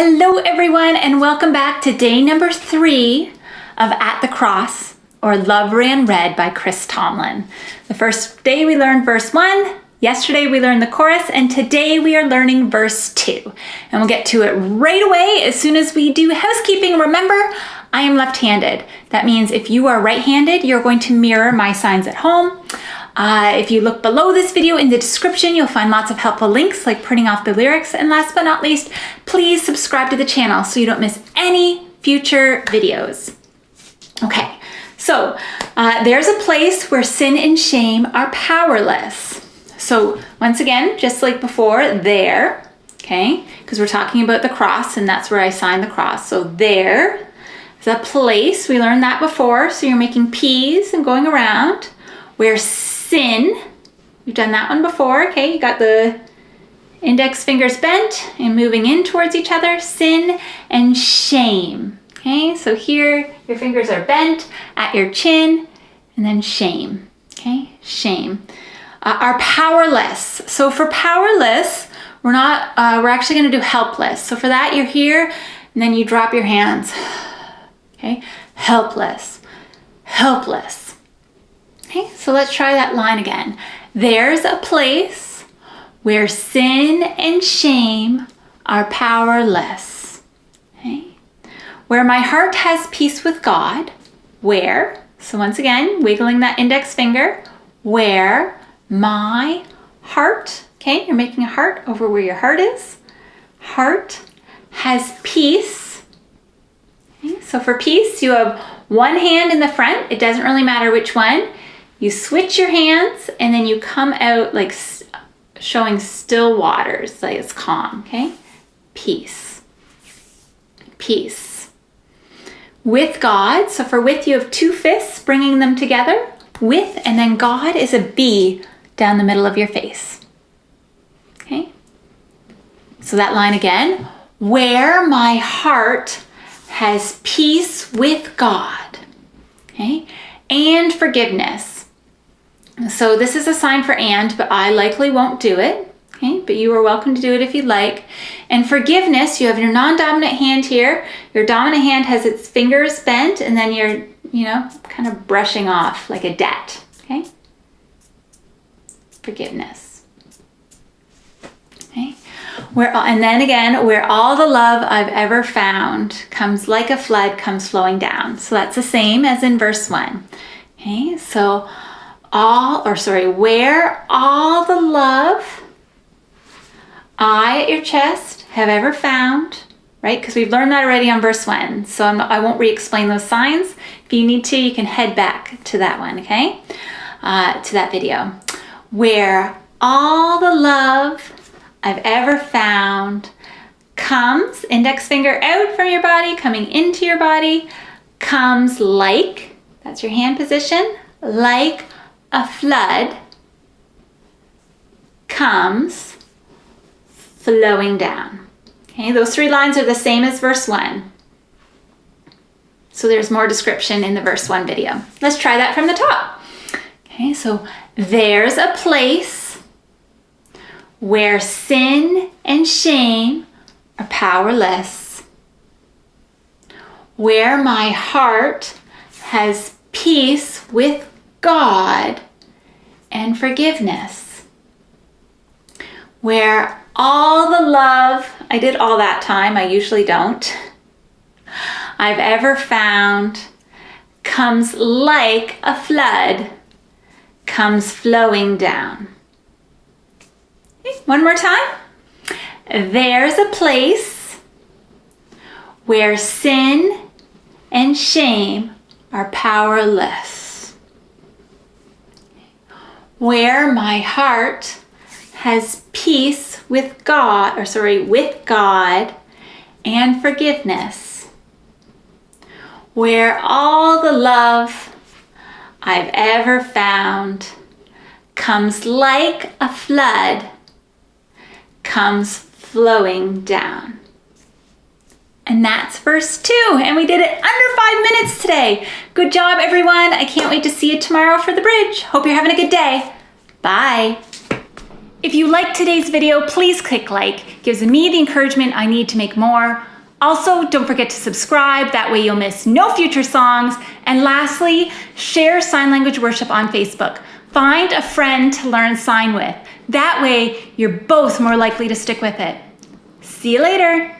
Hello everyone, and welcome back to day number 3 of At the Cross, or Love Ran Red by Chris Tomlin. The first day we learned verse 1, yesterday we learned the chorus, and today we are learning verse 2. And we'll get to it right away as soon as we do housekeeping. Remember, I am left-handed. That means if you are right-handed, you're going to mirror my signs at home. If you look below this video in the description, you'll find lots of helpful links like printing off the lyrics. And last but not least, please subscribe to the channel so you don't miss any future videos. Okay, so there's a place where sin and shame are powerless. So once again, just like before, there, okay, because we're talking about the cross and that's where I signed the cross. So there is a place, we learned that before, so you're making P's and going around, where sin, we've done that one before, okay, you got the index fingers bent and moving in towards each other, sin and shame, okay, so here your fingers are bent at your chin, and then shame, okay, shame. Are powerless. So for powerless, we're actually going to do helpless. So for that, you're here, and then you drop your hands, okay, helpless, helpless. Okay, so let's try that line again. There's a place where sin and shame are powerless. Okay? Where my heart has peace with God. Where, so once again, wiggling that index finger, where my heart, okay, you're making a heart over where your heart is. Heart has peace. Okay, so for peace, you have one hand in the front. It doesn't really matter which one. You switch your hands and then you come out like showing still waters, like it's calm, okay? Peace. Peace. With God, so for with you have two fists, bringing them together. With, and then God is a B down the middle of your face. Okay? So that line again, where my heart has peace with God. Okay? And forgiveness. So this is a sign for and, but I likely won't do it, okay? But you are welcome to do it if you'd like. And forgiveness, you have your non-dominant hand here. Your dominant hand has its fingers bent, and then you're, kind of brushing off like a debt, okay? Forgiveness. Okay? And then again, where all the love I've ever found comes like a flood, comes flowing down. So that's the same as in verse 1. Okay, so where all the love I at your chest have ever found, right? Because we've learned that already on verse 1. So I won't re-explain those signs. If you need to, you can head back to that one, okay? To that video. Where all the love I've ever found comes, index finger out from your body, coming into your body, comes like, that's your hand position, like a flood, comes flowing down. Okay, those 3 lines are the same as verse 1. So there's more description in the verse 1 video. Let's try that from the top. Okay, so there's a place where sin and shame are powerless, where my heart has peace with God and forgiveness, where all the love, I did all that time, I usually don't, I've ever found comes like a flood, comes flowing down. Okay, one more time. There's a place where sin and shame are powerless, where my heart has peace with God, with God and forgiveness, where all the love I've ever found comes like a flood, comes flowing down. And that's verse 2, and we did it under 5 minutes today. Good job, everyone. I can't wait to see you tomorrow for the bridge. Hope you're having a good day. Bye. If you liked today's video, please click like. It gives me the encouragement I need to make more. Also, don't forget to subscribe. That way you'll miss no future songs. And lastly, share Sign Language Worship on Facebook. Find a friend to learn sign with. That way, you're both more likely to stick with it. See you later.